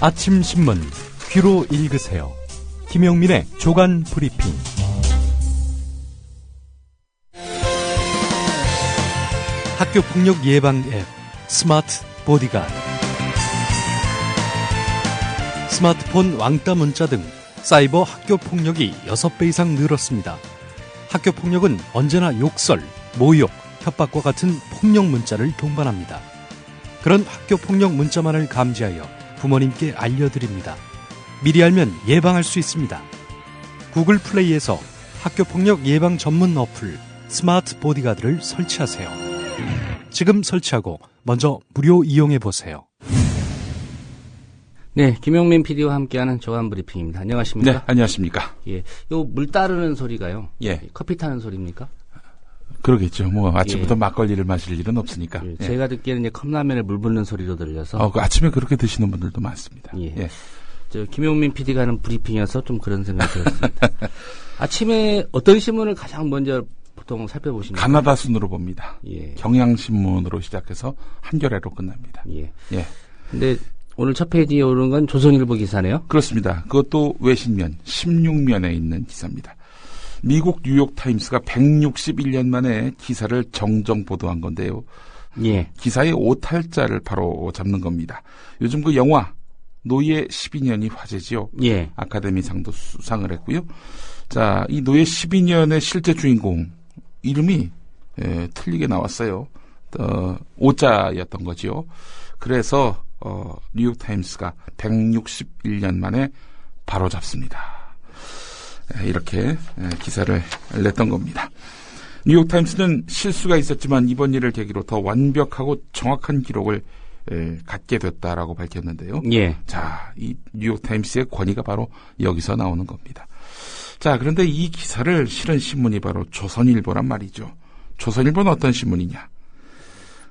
아침 신문 귀로 읽으세요. 김용민의 조간 브리핑. 학교 폭력 예방 앱 스마트 보디가드. 스마트폰 왕따 문자 등 사이버 학교 폭력이 6배 이상 늘었습니다. 학교 폭력은 언제나 욕설, 모욕, 협박과 같은 폭력 문자를 동반합니다. 그런 학교 폭력 문자만을 감지하여 부모님께 알려드립니다. 미리 알면 예방할 수 있습니다. 구글 플레이에서 학교 폭력 예방 전문 어플 스마트 보디가드를 설치하세요. 지금 설치하고 먼저 무료 이용해 보세요. 네, 김용민 PD와 함께하는 조간 브리핑입니다. 안녕하십니까? 네, 안녕하십니까? 예, 요 물 따르는 소리가요. 예, 커피 타는 소리입니까? 그러겠죠. 뭐 아침부터 예. 막걸리를 마실 일은 없으니까. 예, 예. 제가 듣기에는 이제 컵라면에 물 붓는 소리로 들려서. 그 아침에 그렇게 드시는 분들도 많습니다. 예. 예. 저 김용민 PD가 하는 브리핑이어서 좀 그런 생각이 들었습니다. 아침에 어떤 신문을 가장 먼저 보통 살펴보십니까? 가나다 순으로 봅니다. 예. 경향신문으로 시작해서 한겨레로 끝납니다. 예. 예. 근데 오늘 첫 페이지에 오른 건 조선일보 기사네요. 그렇습니다. 그것도 외신면 16면에 있는 기사입니다. 미국 뉴욕타임스가 161년 만에 기사를 정정 보도한 건데요. 예. 기사의 오탈자를 바로 잡는 겁니다. 요즘 그 영화 노예 12년이 화제지요. 예. 아카데미상도 수상을 했고요. 자, 이 노예 12년의 실제 주인공 이름이 틀리게 나왔어요. 오자였던 거지요. 그래서 뉴욕타임스가 161년 만에 바로 잡습니다. 이렇게 기사를 냈던 겁니다. 뉴욕타임스는 실수가 있었지만 이번 일을 계기로 더 완벽하고 정확한 기록을 갖게 됐다라고 밝혔는데요. 예. 자, 이 뉴욕타임스의 권위가 바로 여기서 나오는 겁니다. 자, 그런데 이 기사를 실은 신문이 바로 조선일보란 말이죠. 조선일보는 어떤 신문이냐?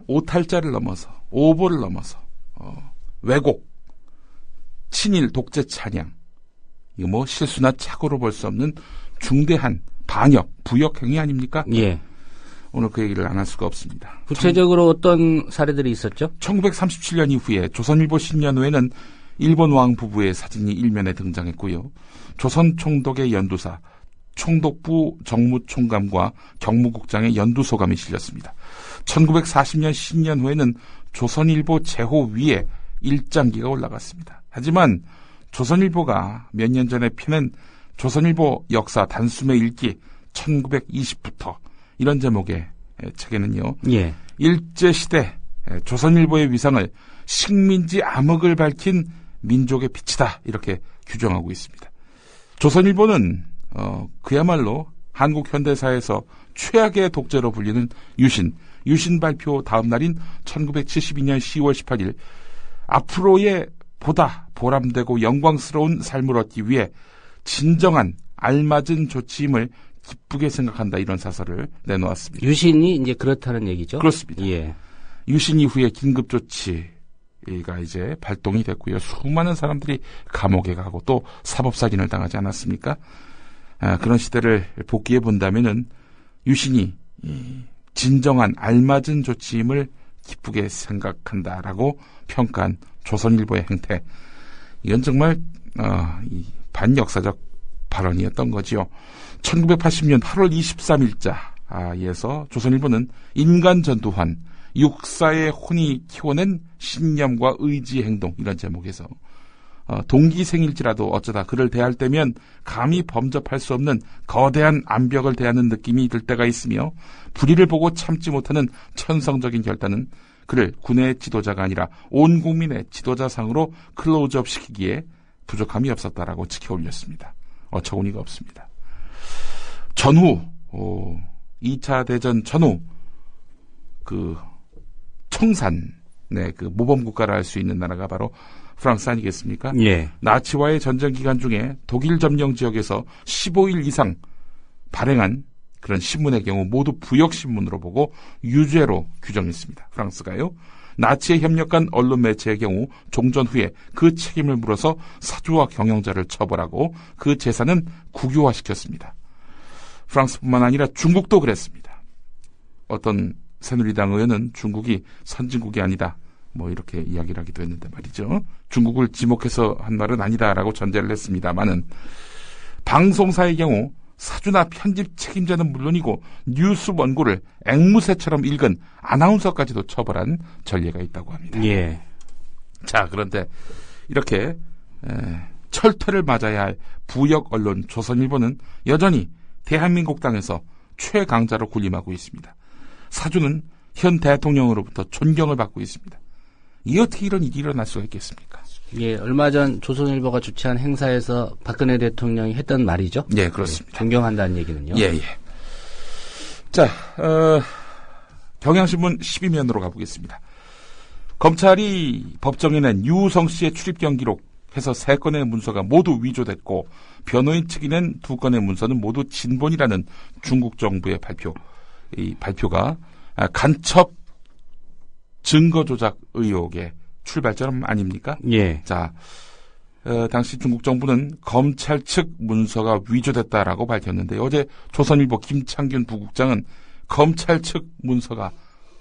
오탈자를 넘어서, 오보를 넘어서, 왜곡, 친일 독재 찬양, 이거 뭐 실수나 착오로 볼 수 없는 중대한 반역, 부역 행위 아닙니까? 예. 오늘 그 얘기를 안 할 수가 없습니다. 구체적으로 어떤 사례들이 있었죠? 1937년 이후에 조선일보 신년호에는 일본 왕 부부의 사진이 일면에 등장했고요. 조선 총독의 연두사, 총독부 정무총감과 경무국장의 연두소감이 실렸습니다. 1940년 신년호에는 조선일보 제호 위에 일장기가 올라갔습니다. 하지만 조선일보가 몇 년 전에 펴낸 조선일보 역사 단숨에 읽기 1920부터 이런 제목의 책에는요. 예. 일제시대 조선일보의 위상을 식민지 암흑을 밝힌 민족의 빛이다 이렇게 규정하고 있습니다. 조선일보는 그야말로 한국 현대사에서 최악의 독재로 불리는 유신 발표 다음 날인 1972년 10월 18일 앞으로의 보다 보람되고 영광스러운 삶을 얻기 위해 진정한 알맞은 조치임을 기쁘게 생각한다 이런 사설을 내놓았습니다. 유신이 이제 그렇다는 얘기죠? 그렇습니다. 예. 유신 이후에 긴급 조치가 이제 발동이 됐고요. 수많은 사람들이 감옥에 가고 또 사법살인을 당하지 않았습니까? 그런 시대를 복귀해 본다면은 유신이 진정한 알맞은 조치임을 기쁘게 생각한다라고 평가한 조선일보의 행태. 이건 정말 이 반역사적 발언이었던 거지요. 1980년 8월 23일자에서 조선일보는 인간 전두환, 육사의 혼이 키워낸 신념과 의지 행동 이런 제목에서 동기 생일지라도 어쩌다 그를 대할 때면 감히 범접할 수 없는 거대한 암벽을 대하는 느낌이 들 때가 있으며 불의를 보고 참지 못하는 천성적인 결단은 그를 군의 지도자가 아니라 온 국민의 지도자상으로 클로즈업 시키기에 부족함이 없었다라고 지켜 올렸습니다. 어처구니가 없습니다. 전후 2차 대전 전후 그 청산의 그 모범국가라 할 수 있는 나라가 바로 프랑스 아니겠습니까? 예. 나치와의 전쟁 기간 중에 독일 점령 지역에서 15일 이상 발행한 그런 신문의 경우 모두 부역신문으로 보고 유죄로 규정했습니다. 프랑스가요. 나치에 협력한 언론 매체의 경우 종전 후에 그 책임을 물어서 사주와 경영자를 처벌하고 그 재산은 국유화시켰습니다. 프랑스뿐만 아니라 중국도 그랬습니다. 어떤 새누리당 의원은 중국이 선진국이 아니다. 뭐 이렇게 이야기를 하기도 했는데 말이죠. 중국을 지목해서 한 말은 아니다라고 전제를 했습니다만은 방송사의 경우 사주나 편집 책임자는 물론이고 뉴스 원고를 앵무새처럼 읽은 아나운서까지도 처벌한 전례가 있다고 합니다. 예. 자, 그런데 이렇게 철퇴를 맞아야 할 부역 언론 조선일보는 여전히 대한민국 땅에서 최강자로 군림하고 있습니다. 사주는 현 대통령으로부터 존경을 받고 있습니다. 이게 어떻게 이런 일이 일어날 수가 있겠습니까? 예, 얼마 전 조선일보가 주최한 행사에서 박근혜 대통령이 했던 말이죠. 예, 그렇습니다. 예, 존경한다는 얘기는요. 예, 예. 자, 경향신문 12면으로 가보겠습니다. 검찰이 법정에 낸 유우성 씨의 출입경 기록해서 3건의 문서가 모두 위조됐고 변호인 측이 낸 2건의 문서는 모두 진본이라는 중국 정부의 발표. 이 발표가 간첩 증거 조작 의혹의 출발점 아닙니까? 예. 자, 당시 중국 정부는 검찰 측 문서가 위조됐다라고 밝혔는데 어제 조선일보 김창균 부국장은 검찰 측 문서가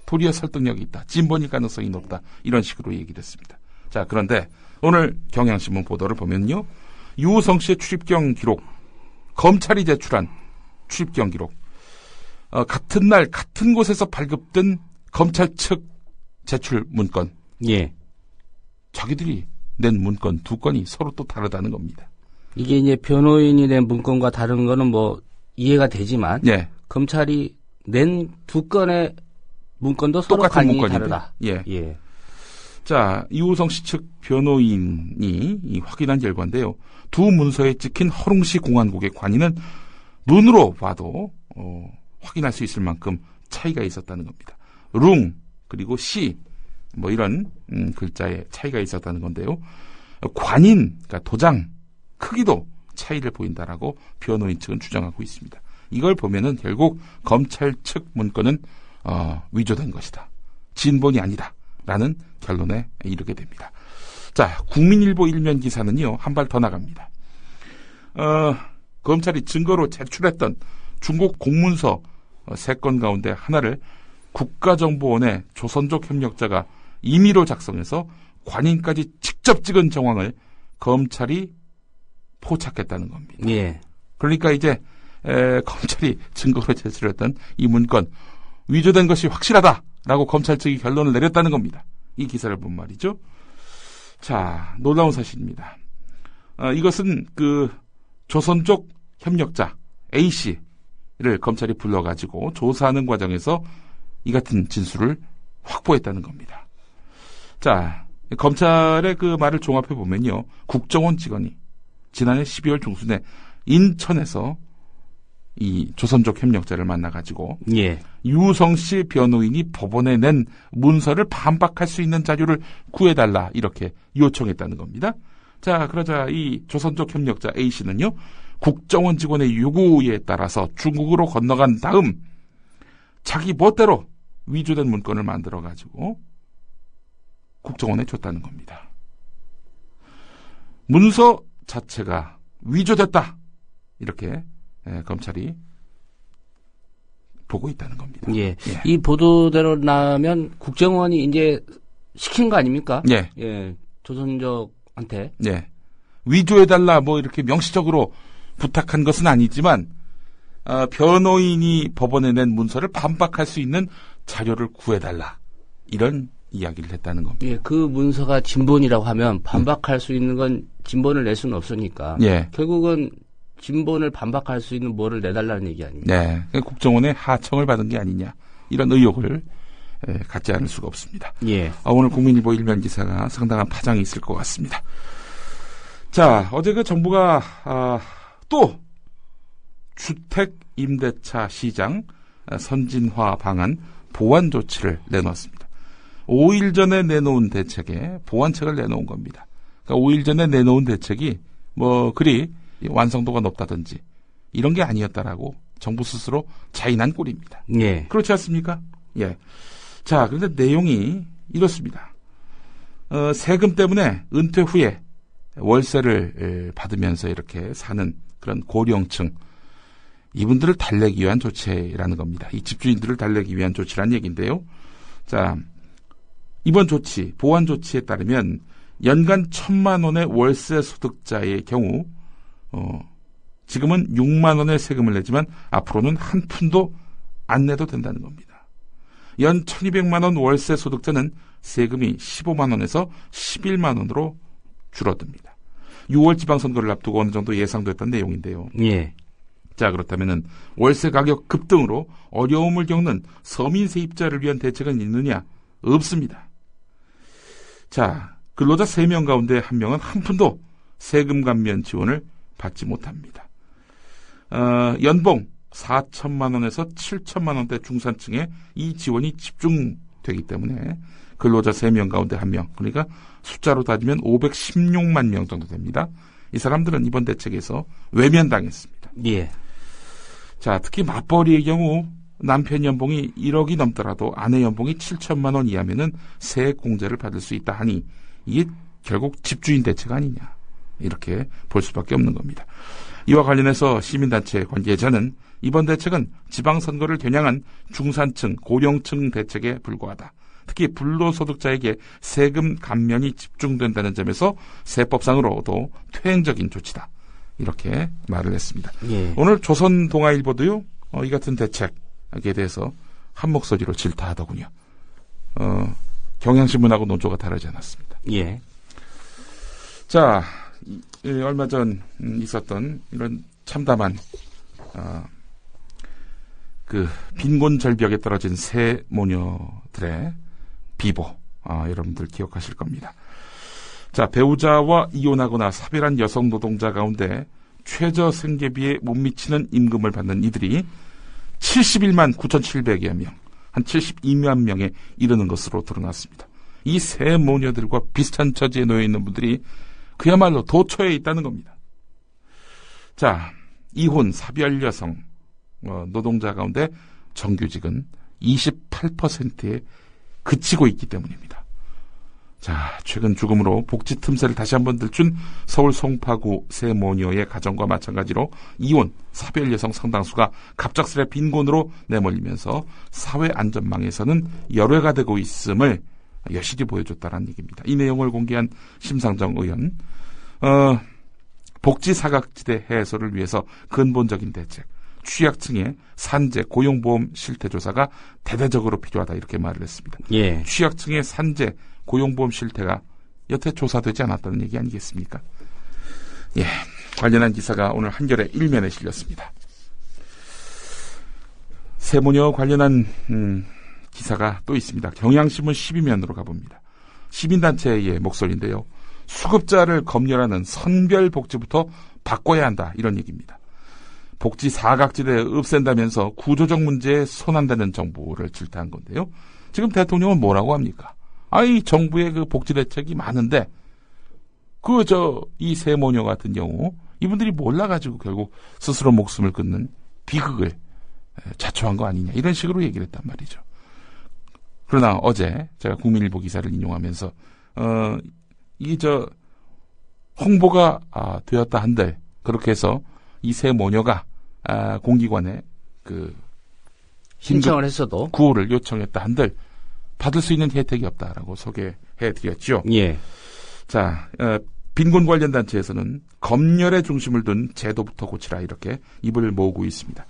도리어 설득력이 있다. 진본일 가능성이 높다. 이런 식으로 얘기를 했습니다. 자, 그런데 오늘 경향신문 보도를 보면요. 유우성 씨의 출입경 기록, 검찰이 제출한 출입경 기록, 같은 날 같은 곳에서 발급된 검찰 측 제출 문건. 예. 자기들이 낸 문건 2건이 서로 또 다르다는 겁니다. 이게 이제 변호인이 낸 문건과 다른 거는 뭐 이해가 되지만 예. 검찰이 낸 2건의 문건도 서로 똑같은 간이 문건인데. 다르다. 예. 예. 자, 이우성 씨 측 변호인이 확인한 결과인데요. 2 문서에 찍힌 허룽시 공안국의 관인은 눈으로 봐도 확인할 수 있을 만큼 차이가 있었다는 겁니다. 룽 그리고 시 뭐 이런 글자에 차이가 있었다는 건데요. 관인, 그러니까 도장 크기도 차이를 보인다라고 변호인 측은 주장하고 있습니다. 이걸 보면은 결국 검찰 측 문건은 위조된 것이다. 진본이 아니다라는 결론에 이르게 됩니다. 자, 국민일보 일면 기사는요, 한 발 더 나갑니다. 검찰이 증거로 제출했던 중국 공문서 3건 가운데 하나를 국가정보원의 조선족 협력자가 임의로 작성해서 관인까지 직접 찍은 정황을 검찰이 포착했다는 겁니다. 예. 그러니까 이제 검찰이 증거로 제출했던 이 문건 위조된 것이 확실하다라고 검찰 측이 결론을 내렸다는 겁니다. 이 기사를 본 말이죠. 자, 놀라운 사실입니다. 이것은 그 조선족 협력자 A씨를 검찰이 불러가지고 조사하는 과정에서 이 같은 진술을 확보했다는 겁니다. 자, 검찰의 그 말을 종합해 보면요. 국정원 직원이 지난해 12월 중순에 인천에서 이 조선족 협력자를 만나가지고 예. 유우성 씨 변호인이 법원에 낸 문서를 반박할 수 있는 자료를 구해달라 이렇게 요청했다는 겁니다. 자, 그러자 이 조선족 협력자 A씨는요. 국정원 직원의 요구에 따라서 중국으로 건너간 다음 자기 멋대로 위조된 문건을 만들어가지고 국정원에 줬다는 겁니다. 문서 자체가 위조됐다. 이렇게 검찰이 보고 있다는 겁니다. 예. 예. 이 보도대로 나면 국정원이 이제 시킨 거 아닙니까? 예. 예. 조선족한테. 예. 위조해달라 뭐 이렇게 명시적으로 부탁한 것은 아니지만 변호인이 법원에 낸 문서를 반박할 수 있는 자료를 구해달라. 이런 이야기를 했다는 겁니다. 예, 그 문서가 진본이라고 하면 반박할 수 있는 건 진본을 낼 수는 없으니까. 예. 결국은 진본을 반박할 수 있는 뭐를 내달라는 얘기 아니에요. 네. 국정원의 하청을 받은 게 아니냐. 이런 의혹을 갖지 않을 수가 없습니다. 예. 오늘 국민일보 일면 기사가 상당한 파장이 있을 것 같습니다. 자, 어제 그 정부가 또 주택 임대차 시장 선진화 방안 보완 조치를 내놓았습니다. 5일 전에 내놓은 대책에 보완책을 내놓은 겁니다. 그러니까 5일 전에 내놓은 대책이 뭐 그리 완성도가 높다든지 이런 게 아니었다라고 정부 스스로 자인한 꼴입니다. 예. 그렇지 않습니까? 예. 자, 그런데 내용이 이렇습니다. 세금 때문에 은퇴 후에 월세를 받으면서 이렇게 사는 그런 고령층, 이분들을 달래기 위한 조치라는 겁니다. 이 집주인들을 달래기 위한 조치란 얘기인데요. 자, 이번 조치, 보완 조치에 따르면 연간 1,000만 원의 월세 소득자의 경우 지금은 6만 원의 세금을 내지만 앞으로는 한 푼도 안 내도 된다는 겁니다. 연 1,200만 원 월세 소득자는 세금이 15만 원에서 11만 원으로 줄어듭니다. 6월 지방선거를 앞두고 어느 정도 예상됐던 내용인데요. 예. 자, 그렇다면 월세 가격 급등으로 어려움을 겪는 서민 세입자를 위한 대책은 있느냐? 없습니다. 자, 근로자 3명 가운데 1명은 한 푼도 세금 감면 지원을 받지 못합니다. 연봉 4천만 원에서 7천만 원대 중산층에 이 지원이 집중되기 때문에 근로자 3명 가운데 1명, 그러니까 숫자로 따지면 516만 명 정도 됩니다. 이 사람들은 이번 대책에서 외면당했습니다. 예. 자, 특히 맞벌이의 경우 남편 연봉이 1억이 넘더라도 아내 연봉이 7천만 원 이하면은 세액 공제를 받을 수 있다 하니 이게 결국 집주인 대책 아니냐, 이렇게 볼 수밖에 없는 겁니다. 이와 관련해서 시민단체 관계자는 이번 대책은 지방선거를 겨냥한 중산층, 고령층 대책에 불과하다. 특히 불로소득자에게 세금 감면이 집중된다는 점에서 세법상으로도 퇴행적인 조치다, 이렇게 말을 했습니다. 예. 오늘 조선동아일보도요, 이 같은 대책에 대해서 한 목소리로 질타하더군요. 경향신문하고 논조가 다르지 않았습니다. 예. 자, 얼마 전 있었던 이런 참담한 그 빈곤 절벽에 떨어진 새 모녀들의 비보, 여러분들 기억하실 겁니다. 자, 배우자와 이혼하거나 사별한 여성 노동자 가운데 최저 생계비에 못 미치는 임금을 받는 이들이 71만 9,700여 명, 한 72만 명에 이르는 것으로 드러났습니다. 이 새 모녀들과 비슷한 처지에 놓여 있는 분들이 그야말로 도처에 있다는 겁니다. 자, 이혼, 사별 여성 노동자 가운데 정규직은 28%에 그치고 있기 때문입니다. 자, 최근 죽음으로 복지 틈새를 다시 한번 들춘 서울 송파구 새 모녀의 가정과 마찬가지로 이혼, 사별 여성 상당수가 갑작스레 빈곤으로 내몰리면서 사회 안전망에서는 열애가 되고 있음을 여실히 보여줬다는 얘기입니다. 이 내용을 공개한 심상정 의원, 복지 사각지대 해소를 위해서 근본적인 대책, 취약층의 산재, 고용보험 실태조사가 대대적으로 필요하다, 이렇게 말을 했습니다. 예. 취약층의 산재, 고용보험 실태가 여태 조사되지 않았다는 얘기 아니겠습니까? 예, 관련한 기사가 오늘 한겨레 1면에 실렸습니다. 세모녀 관련한 기사가 또 있습니다. 경향신문 12면으로 가봅니다. 시민단체의 목소리인데요. 수급자를 검열하는 선별복지부터 바꿔야 한다, 이런 얘기입니다. 복지 사각지대 없앤다면서 구조적 문제에 손한다는 정부를 질타한 건데요. 지금 대통령은 뭐라고 합니까? 아이, 정부의 그 복지 대책이 많은데 이 세모녀 같은 경우 이분들이 몰라가지고 결국 스스로 목숨을 끊는 비극을 자초한 거 아니냐, 이런 식으로 얘기를 했단 말이죠. 그러나 어제 제가 국민일보 기사를 인용하면서 홍보가 되었다 한들, 그렇게 해서 이 세 모녀가 공기관에 그 신청을 했어도 구호를 요청했다 한들 받을 수 있는 혜택이 없다라고 소개해드렸죠. 예. 자, 빈곤 관련 단체에서는 검열의 중심을 둔 제도부터 고치라, 이렇게 입을 모으고 있습니다.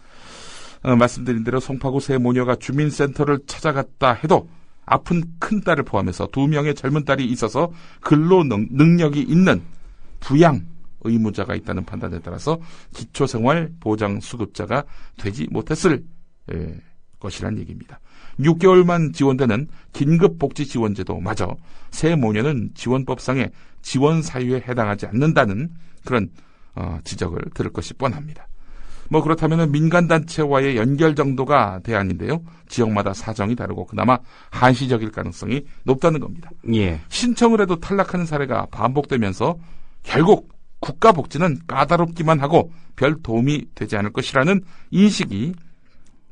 말씀드린 대로 송파구 세 모녀가 주민센터를 찾아갔다 해도 아픈 큰딸을 포함해서 2명의 젊은 딸이 있어서 근로 능력이 있는 부양 의무자가 있다는 판단에 따라서 기초생활보장수급자가 되지 못했을 것이란 얘기입니다. 6개월만 지원되는 긴급복지지원제도마저 새 모녀는 지원법상의 지원 사유에 해당하지 않는다는 그런 지적을 들을 것이 뻔합니다. 뭐 그렇다면 민간단체와의 연결 정도가 대안인데요. 지역마다 사정이 다르고 그나마 한시적일 가능성이 높다는 겁니다. 예. 신청을 해도 탈락하는 사례가 반복되면서 결국 국가복지는 까다롭기만 하고 별 도움이 되지 않을 것이라는 인식이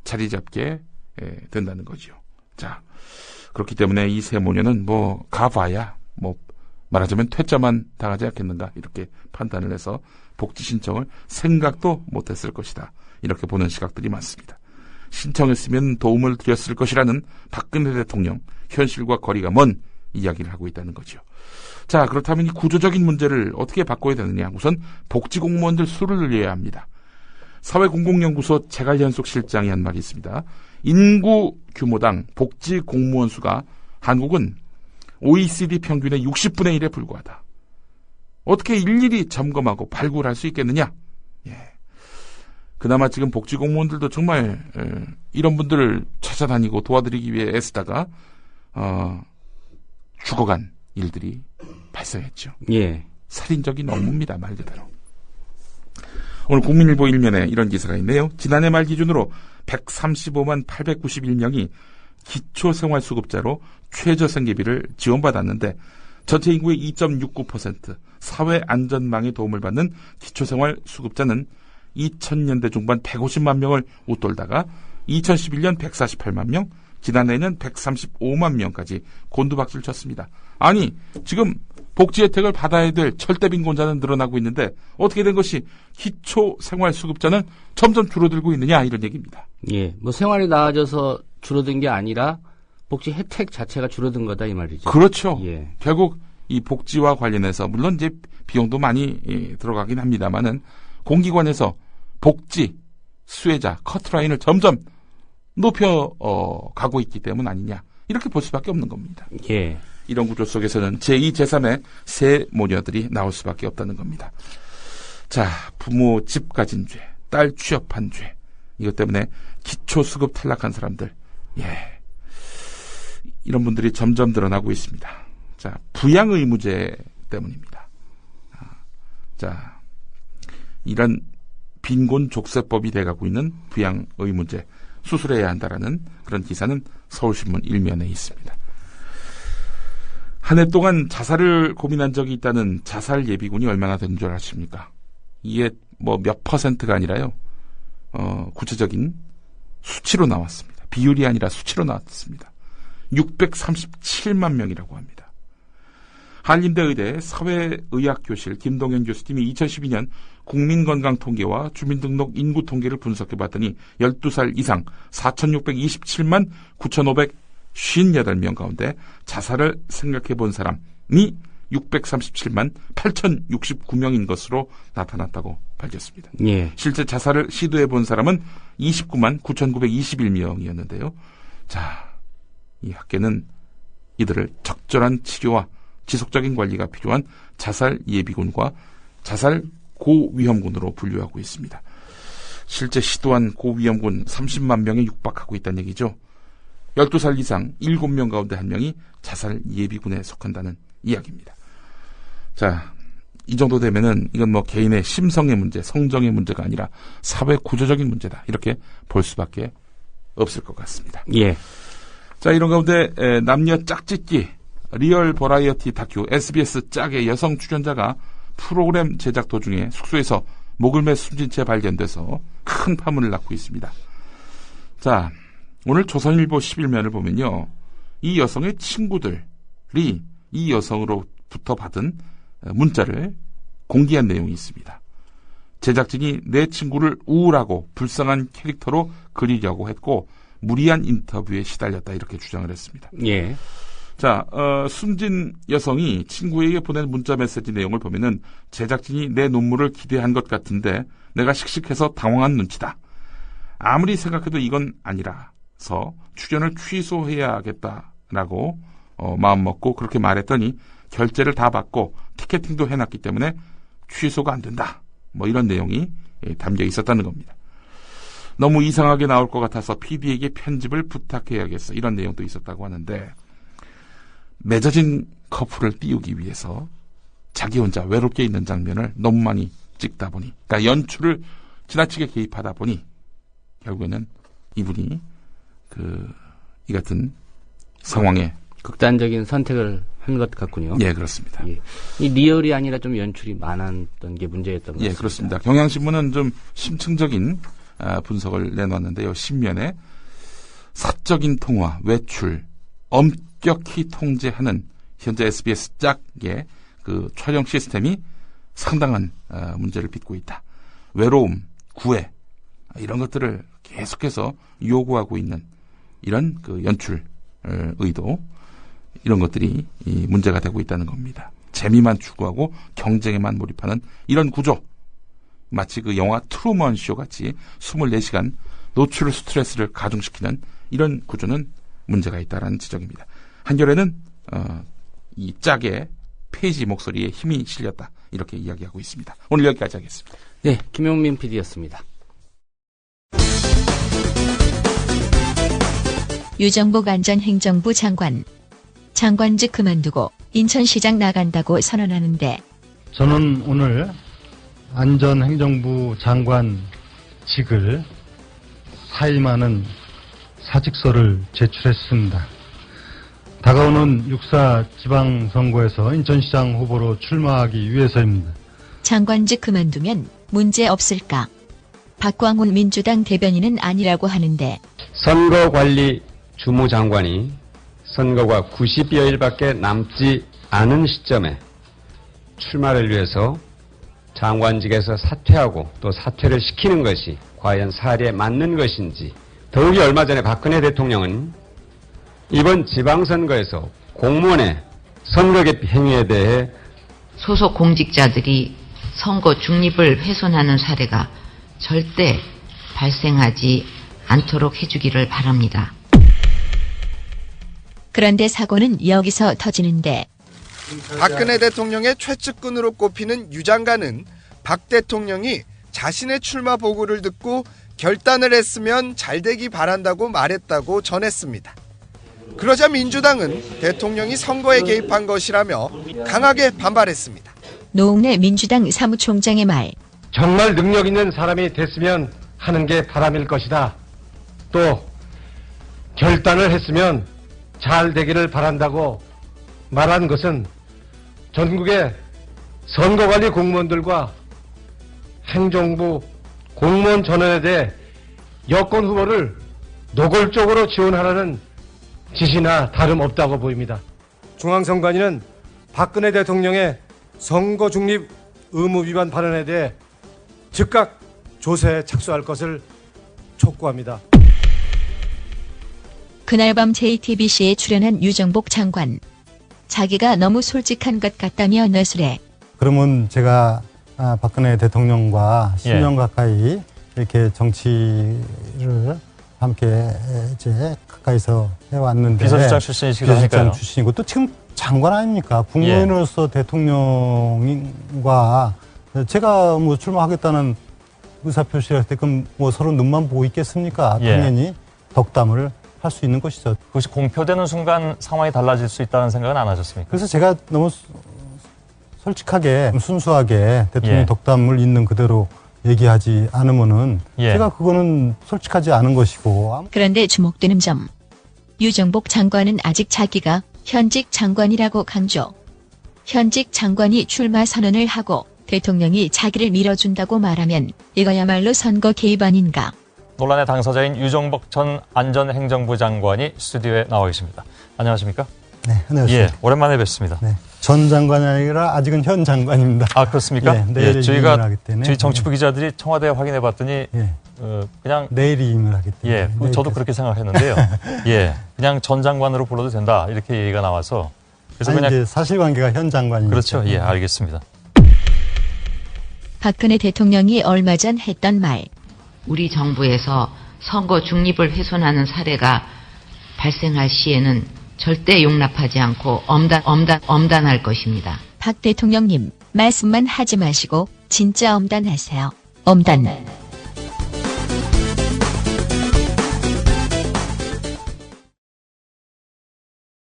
자리 잡게 된다는 거죠. 자, 그렇기 때문에 이 세 모녀는 가봐야 말하자면 퇴짜만 당하지 않겠는가, 이렇게 판단을 해서 복지 신청을 생각도 못했을 것이다, 이렇게 보는 시각들이 많습니다. 신청했으면 도움을 드렸을 것이라는 박근혜 대통령, 현실과 거리가 먼 이야기를 하고 있다는 거죠. 자, 그렇다면 이 구조적인 문제를 어떻게 바꿔야 되느냐? 우선 복지공무원들 수를 늘려야 합니다. 사회공공연구소 재갈현숙 실장이 한 말이 있습니다. 인구 규모당 복지공무원 수가 한국은 OECD 평균의 60분의 1에 불과하다. 어떻게 일일이 점검하고 발굴할 수 있겠느냐? 예. 그나마 지금 복지공무원들도 정말 이런 분들을 찾아다니고 도와드리기 위해 애쓰다가 죽어간 일들이 발생했죠. 예. 살인적인 업무입니다, 말 그대로. 오늘 국민일보 1면에 이런 기사가 있네요. 지난해 말 기준으로 135만 891명이 기초생활수급자로 최저생계비를 지원받았는데 전체 인구의 2.69%, 사회안전망의 도움을 받는 기초생활수급자는 2000년대 중반 150만 명을 웃돌다가 2011년 148만 명, 지난해에는 135만 명까지 곤두박질 쳤습니다. 아니, 지금 복지 혜택을 받아야 될 철대빈곤자는 늘어나고 있는데 어떻게 된 것이 기초생활수급자는 점점 줄어들고 있느냐, 이런 얘기입니다. 예, 뭐 생활이 나아져서 줄어든 게 아니라 복지 혜택 자체가 줄어든 거다 이 말이죠. 그렇죠. 예. 결국 이 복지와 관련해서 물론 이제 비용도 많이 들어가긴 합니다만은 공기관에서 복지 수혜자 커트라인을 점점 높여 가고 있기 때문 아니냐, 이렇게 볼 수밖에 없는 겁니다. 예. 이런 구조 속에서는 제2, 제3의 새 모녀들이 나올 수밖에 없다는 겁니다. 자, 부모 집 가진 죄, 딸 취업한 죄, 이것 때문에 기초수급 탈락한 사람들, 예, 이런 분들이 점점 늘어나고 있습니다. 자, 부양 의무제 때문입니다. 자, 이런 빈곤 족쇄법이 돼가고 있는 부양 의무제 수술해야 한다라는 그런 기사는 서울신문 1면에 있습니다. 한 해 동안 자살을 고민한 적이 있다는 자살 예비군이 얼마나 된 줄 아십니까? 이게 뭐 몇 퍼센트가 아니라요, 구체적인 수치로 나왔습니다. 비율이 아니라 수치로 나왔습니다. 637만 명이라고 합니다. 한림대 의대 사회의학교실 김동현 교수님이 2012년 국민건강통계와 주민등록 인구통계를 분석해봤더니 12살 이상 4,627만 9,558명 가운데 자살을 생각해본 사람이 637만 8,069명인 것으로 나타났다고 밝혔습니다. 예. 실제 자살을 시도해본 사람은 29만 9,921명이었는데요. 자, 이 학계는 이들을 적절한 치료와 지속적인 관리가 필요한 자살 예비군과 자살 고위험군으로 분류하고 있습니다. 실제 시도한 고위험군 30만 명에 육박하고 있다는 얘기죠. 12살 이상 7명 가운데 1명이 자살 예비군에 속한다는 이야기입니다. 자, 이 정도 되면은 이건 뭐 개인의 심성의 문제, 성정의 문제가 아니라 사회 구조적인 문제다, 이렇게 볼 수밖에 없을 것 같습니다. 예. 자, 이런 가운데 남녀 짝짓기 리얼 버라이어티 다큐 SBS 짝의 여성 출연자가 프로그램 제작 도중에 숙소에서 목을 매 숨진 채 발견돼서 큰 파문을 낳고 있습니다. 자, 오늘 조선일보 11면을 보면요, 이 여성의 친구들이 이 여성으로부터 받은 문자를 공개한 내용이 있습니다. 제작진이 내 친구를 우울하고 불쌍한 캐릭터로 그리려고 했고 무리한 인터뷰에 시달렸다, 이렇게 주장을 했습니다. 예. 자, 숨진 여성이 친구에게 보낸 문자 메시지 내용을 보면은 제작진이 내 눈물을 기대한 것 같은데 내가 씩씩해서 당황한 눈치다. 아무리 생각해도 이건 아니라서 출연을 취소해야겠다라고 마음먹고 그렇게 말했더니 결제를 다 받고 티켓팅도 해놨기 때문에 취소가 안 된다, 뭐 이런 내용이 담겨 있었다는 겁니다. 너무 이상하게 나올 것 같아서 PD에게 편집을 부탁해야겠어, 이런 내용도 있었다고 하는데, 맺어진 커플을 띄우기 위해서 자기 혼자 외롭게 있는 장면을 너무 많이 찍다 보니, 그러니까 연출을 지나치게 개입하다 보니 결국에는 이분이 이 같은 상황에 극단적인 선택을 한 것 같군요. 예, 그렇습니다. 예. 이 리얼이 아니라 좀 연출이 많았던 게 문제였던 것 같습니다. 예, 그렇습니다. 경향신문은 좀 심층적인 분석을 내놨는데요. 신면에 사적인 통화, 외출 엄격히 통제하는 현재 SBS 짝의 그 촬영 시스템이 상당한 문제를 빚고 있다. 외로움, 구애, 이런 것들을 계속해서 요구하고 있는 이런 그 연출 의도, 이런 것들이 문제가 되고 있다는 겁니다. 재미만 추구하고 경쟁에만 몰입하는 이런 구조, 마치 그 영화 트루먼 쇼 같이 24시간 노출 스트레스를 가중시키는 이런 구조는 문제가 있다는 지적입니다. 한겨레는 이 짝의 페이지 목소리에 힘이 실렸다, 이렇게 이야기하고 있습니다. 오늘 여기까지 하겠습니다. 네, 김용민 PD였습니다. 유정복 안전행정부 장관. 장관직 그만두고 인천시장 나간다고 선언하는데, 저는 오늘 안전행정부 장관직을 사임하는 사직서를 제출했습니다. 다가오는 6.4 지방선거에서 인천시장 후보로 출마하기 위해서입니다. 장관직 그만두면 문제 없을까? 박광훈 민주당 대변인은 아니라고 하는데, 선거관리 주무장관이 선거가 90여일밖에 남지 않은 시점에 출마를 위해서 장관직에서 사퇴하고 또 사퇴를 시키는 것이 과연 사리에 맞는 것인지, 더욱이 얼마 전에 박근혜 대통령은 이번 지방선거에서 공무원의 선거 개입 행위에 대해 소속 공직자들이 선거 중립을 훼손하는 사례가 절대 발생하지 않도록 해주기를 바랍니다. 그런데 사고는 여기서 터지는데, 박근혜 대통령의 최측근으로 꼽히는 유 장관은 박 대통령이 자신의 출마 보고를 듣고 결단을 했으면 잘되기 바란다고 말했다고 전했습니다. 그러자 민주당은 대통령이 선거에 개입한 것이라며 강하게 반발했습니다. 노웅래 민주당 사무총장의 말. 정말 능력 있는 사람이 됐으면 하는 게 바람일 것이다. 또 결단을 했으면 잘 되기를 바란다고 말한 것은 전국의 선거관리 공무원들과 행정부 공무원 전원에 대해 여권 후보를 노골적으로 지원하라는 지시나 다름없다고 보입니다. 중앙선관위는 박근혜 대통령의 선거 중립 의무 위반 발언에 대해 즉각 조사에 착수할 것을 촉구합니다. 그날 밤 JTBC에 출연한 유정복 장관. 자기가 너무 솔직한 것 같다며 너스레. 그러면 제가 박근혜 대통령과 10년 가까이 이렇게 정치를 함께 이제 가까이서 해왔는데, 비서실장 출신이시기도 하니까요. 비서실장 출신이고 또 지금 장관 아닙니까? 국무원으로서 대통령과 제가 뭐 출마하겠다는 의사표시를 할 때 그럼 뭐 서로 눈만 보고 있겠습니까? 당연히 덕담을 할 수 있는 것이죠. 그것이 공표되는 순간 상황이 달라질 수 있다는 생각은 안 하셨습니까? 그래서 제가 너무 솔직하게 순수하게 대통령 덕담을 있는 그대로 얘기하지 않으면은 제가 그거는 솔직하지 않은 것이고. 그런데 주목되는 점. 유정복 장관은 아직 자기가 현직 장관이라고 강조. 현직 장관이 출마 선언을 하고 대통령이 자기를 밀어준다고 말하면 이거야말로 선거 개입 아닌가. 논란의 당사자인 유정복 전 안전행정부 장관이 스튜디오에 나와 계십니다. 안녕하십니까? 네, 안녕하세요. 오랜만에 뵙습니다. 네, 전 장관이 아니라 아직은 현 장관입니다. 아, 그렇습니다. 내일 저희가 하기 때문에. 저희 정치부 기자들이 청와대에 확인해 봤더니 그냥 내일 임을 하기 때문에. 저도 그렇게 생각했는데요. 그냥 전 장관으로 불러도 된다, 이렇게 얘기가 나와서. 그래서 아니, 그냥 이제 사실관계가 현 장관이니까. 그렇죠. 알겠습니다. 박근혜 대통령이 얼마 전 했던 말. 우리 정부에서 선거 중립을 훼손하는 사례가 발생할 시에는 절대 용납하지 않고 엄단할 것입니다. 박 대통령님, 말씀만 하지 마시고 진짜 엄단하세요. 엄단.